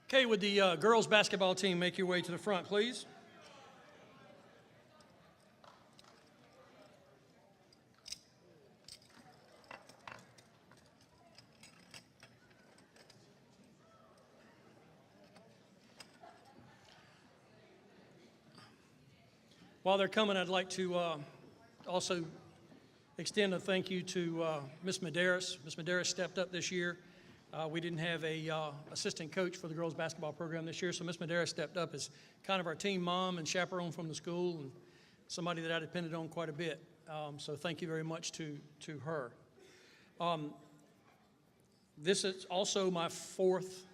Okay, would the girls basketball team make your way to the front, please? While they're coming, I'd like to also extend a thank you to Ms. Medeiros. Ms. Medeiros stepped up this year. We didn't have a assistant coach for the girls basketball program this year, so Ms. Medeiros stepped up as kind of our team mom and chaperone from the school, and somebody that I depended on quite a bit. So thank you very much to her. This is also my fourth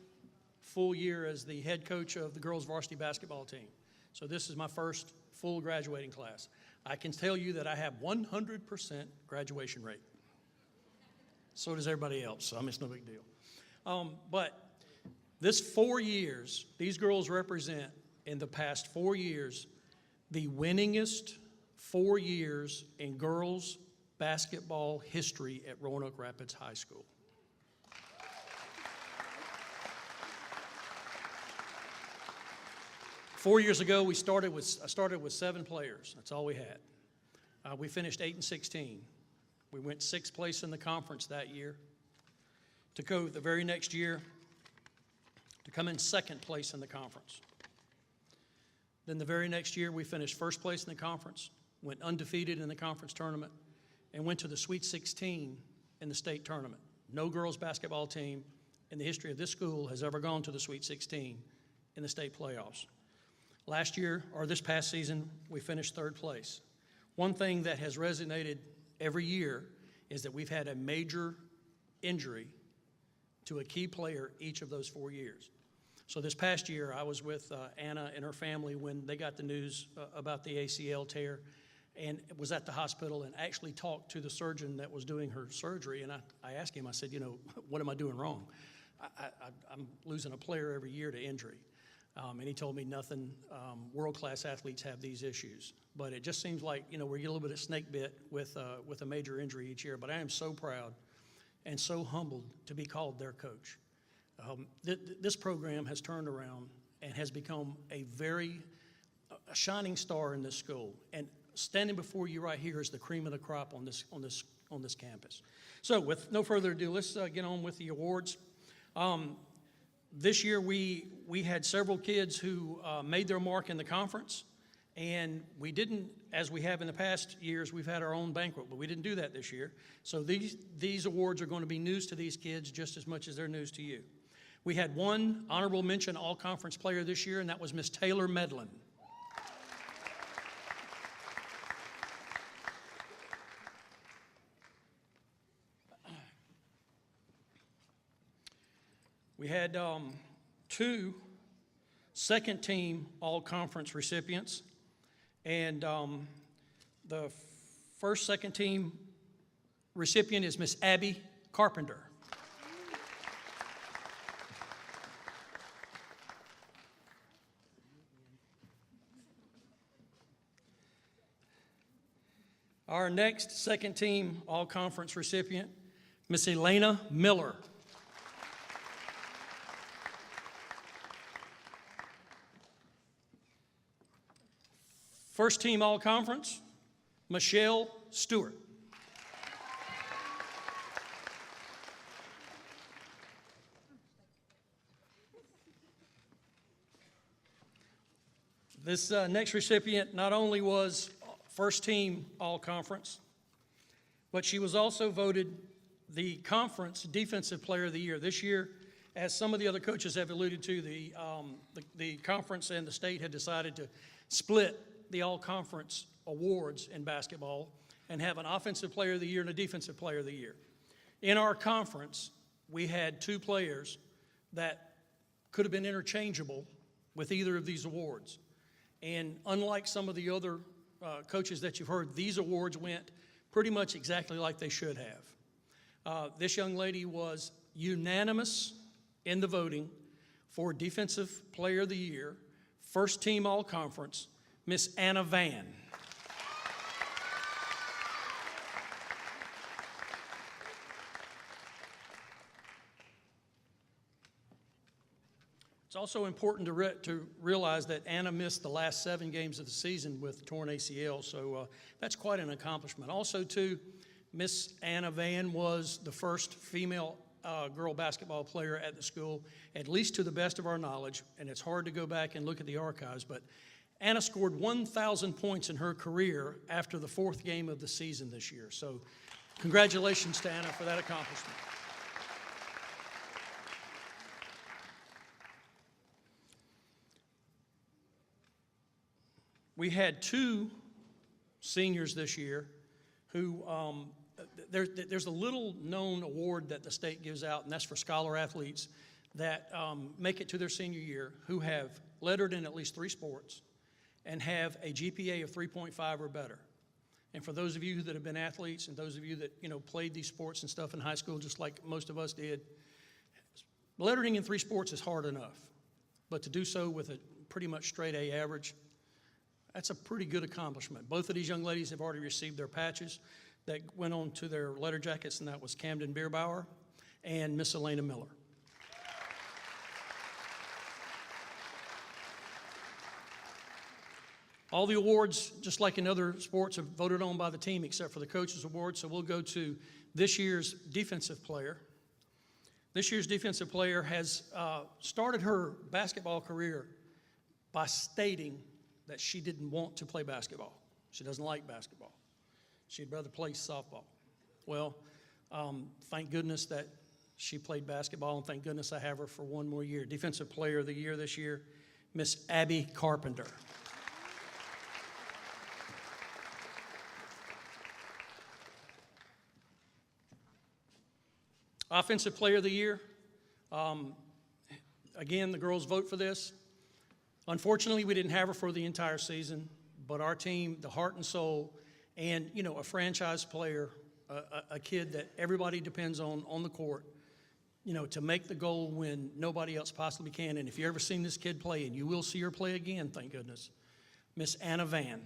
full year as the head coach of the girls varsity basketball team. So this is my first full graduating class. I can tell you that I have 100% graduation rate. So does everybody else, so I mean, it's no big deal. But this 4 years, these girls represent, in the past 4 years, the winningest 4 years in girls basketball history at Roanoke Rapids High School. Four years ago, I started with 7 players. That's all we had. We finished 8-16. We went 6th place in the conference that year. To go the very next year to come in 2nd place in the conference. Then the very next year, we finished 1st place in the conference, went undefeated in the conference tournament, and went to the Sweet 16 in the state tournament. No girls basketball team in the history of this school has ever gone to the Sweet 16 in the state playoffs. Last year, or this past season, we finished 3rd place. One thing that has resonated every year is that we've had a major injury to a key player each of those 4 years. So this past year, I was with Anna and her family when they got the news about the ACL tear, and was at the hospital and actually talked to the surgeon that was doing her surgery. And I asked him, I said, you know, what am I doing wrong? I'm losing a player every year to injury. And he told me nothing. World-class athletes have these issues. But it just seems like, you know, we're a little bit of snake bit with a major injury each year. But I am so proud and so humbled to be called their coach. This program has turned around and has become a shining star in this school. And standing before you right here is the cream of the crop on this campus. So with no further ado, let's get on with the awards. This year we had several kids who made their mark in the conference, and we didn't, as we have in the past years, we've had our own banquet, but we didn't do that this year. So these awards are going to be news to these kids just as much as they're news to you. We had one honorable mention all-conference player this year, and that was Miss Taylor Medlin. We had 2 second-team all-conference recipients, and the first second-team recipient is Miss Abby Carpenter. Our next second-team all-conference recipient, Miss Elena Miller. First team all-conference, Michelle Stewart. This next recipient not only was first team all-conference, but she was also voted the conference defensive player of the year. This year, as some of the other coaches have alluded to, the conference and the state had decided to split the all-conference awards in basketball and have an offensive player of the year and a defensive player of the year. In our conference, we had 2 players that could have been interchangeable with either of these awards. And unlike some of the other coaches that you've heard, these awards went pretty much exactly like they should have. This young lady was unanimous in the voting for Defensive Player of the Year, first team all-conference, Miss Anna Van. It's also important to realize that Anna missed the last 7 games of the season with torn ACL, so that's quite an accomplishment. Also, too, Miss Anna Van was the first female girl basketball player at the school, at least to the best of our knowledge, and it's hard to go back and look at the archives, but Anna scored 1,000 points in her career after the 4th game of the season this year. So congratulations to Anna for that accomplishment. We had 2 seniors this year who, there's a little known award that the state gives out, and that's for scholar athletes that make it to their senior year who have lettered in at least 3 sports and have a GPA of 3.5 or better. And for those of you that have been athletes and those of you that, played these sports and stuff in high school, just like most of us did, lettering in 3 sports is hard enough. But to do so with a pretty much straight A average, that's a pretty good accomplishment. Both of these young ladies have already received their patches that went on to their letter jackets, and that was Camden Bierbauer and Miss Elena Miller. All the awards, just like in other sports, are voted on by the team except for the coaches' award. So we'll go to this year's defensive player. This year's defensive player has started her basketball career by stating that she didn't want to play basketball. She doesn't like basketball. She'd rather play softball. Well, thank goodness that she played basketball, and thank goodness I have her for 1 more year. Defensive Player of the Year this year, Miss Abby Carpenter. Offensive Player of the Year. Again, the girls vote for this. Unfortunately, we didn't have her for the entire season, but our team, the heart and soul, and, a franchise player, a kid that everybody depends on the court, to make the goal when nobody else possibly can. And if you've ever seen this kid play, and you will see her play again, thank goodness, Miss Anna Van.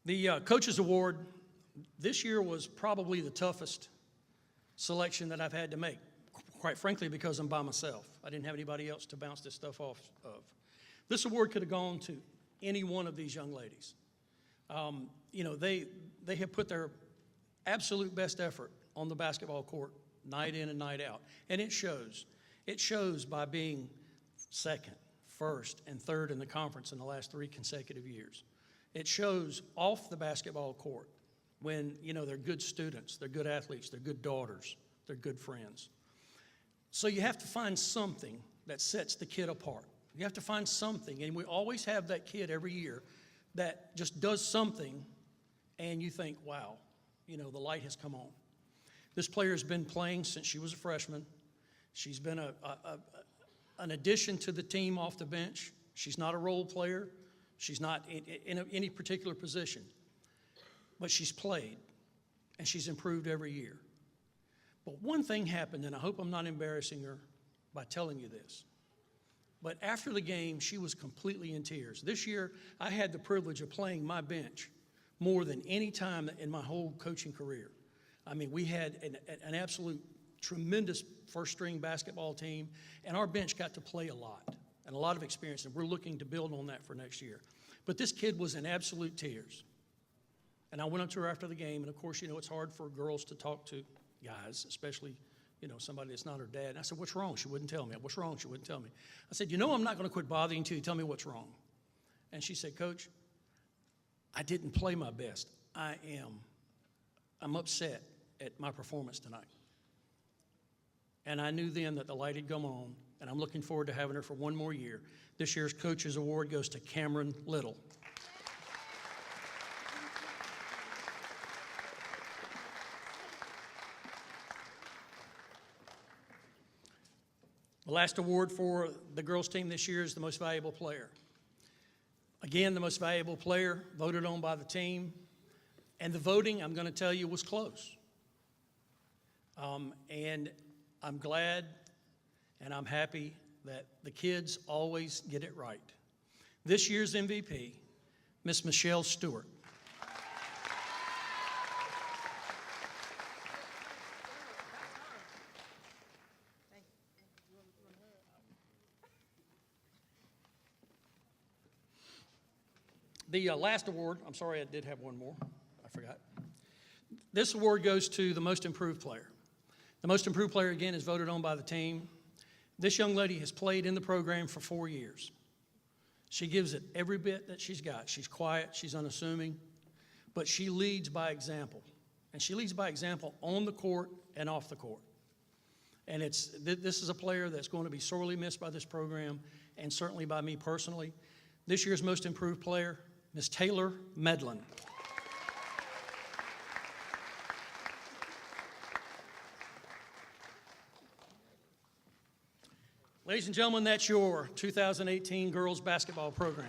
The Coaches Award this year was probably the toughest selection that I've had to make, quite frankly, because I'm by myself. I didn't have anybody else to bounce this stuff off of. This award could have gone to any one of these young ladies. They have put their absolute best effort on the basketball court night in and night out, and it shows. It shows by being 2nd, 1st, and 3rd in the conference in the last 3 consecutive years. It shows off the basketball court when, they're good students, they're good athletes, they're good daughters, they're good friends. So you have to find something that sets the kid apart. You have to find something, and we always have that kid every year that just does something, and you think, wow, the light has come on. This player has been playing since she was a freshman. She's been an addition to the team off the bench. She's not a role player. She's not in any particular position, but she's played, and she's improved every year. But one thing happened, and I hope I'm not embarrassing her by telling you this, but after the game, she was completely in tears. This year, I had the privilege of playing my bench more than any time in my whole coaching career. I mean, we had an absolute tremendous first-string basketball team, and our bench got to play a lot. And a lot of experience, and we're looking to build on that for next year. But this kid was in absolute tears. And I went up to her after the game, and of course, it's hard for girls to talk to guys, especially, somebody that's not her dad. And I said, what's wrong? She wouldn't tell me. What's wrong? She wouldn't tell me. I said, I'm not going to quit bothering you until you tell me what's wrong. And she said, Coach, I didn't play my best. I'm upset at my performance tonight. And I knew then that the light had come on, and I'm looking forward to having her for 1 more year. This year's Coaches Award goes to Cameron Little. The last award for the girls' team this year is the Most Valuable Player. Again, the Most Valuable Player voted on by the team, and the voting, I'm going to tell you, was close. And I'm glad and I'm happy that the kids always get it right. This year's MVP, Miss Michelle Stewart. The last award, I'm sorry, I did have one more. I forgot. This award goes to the most improved player. The most improved player, again, is voted on by the team. This young lady has played in the program for 4 years. She gives it every bit that she's got. She's quiet, she's unassuming, but she leads by example. And she leads by example on the court and off the court. And this is a player that's going to be sorely missed by this program and certainly by me personally. This year's most improved player, Ms. Taylor Medlin. Ladies and gentlemen, that's your 2018 girls basketball program.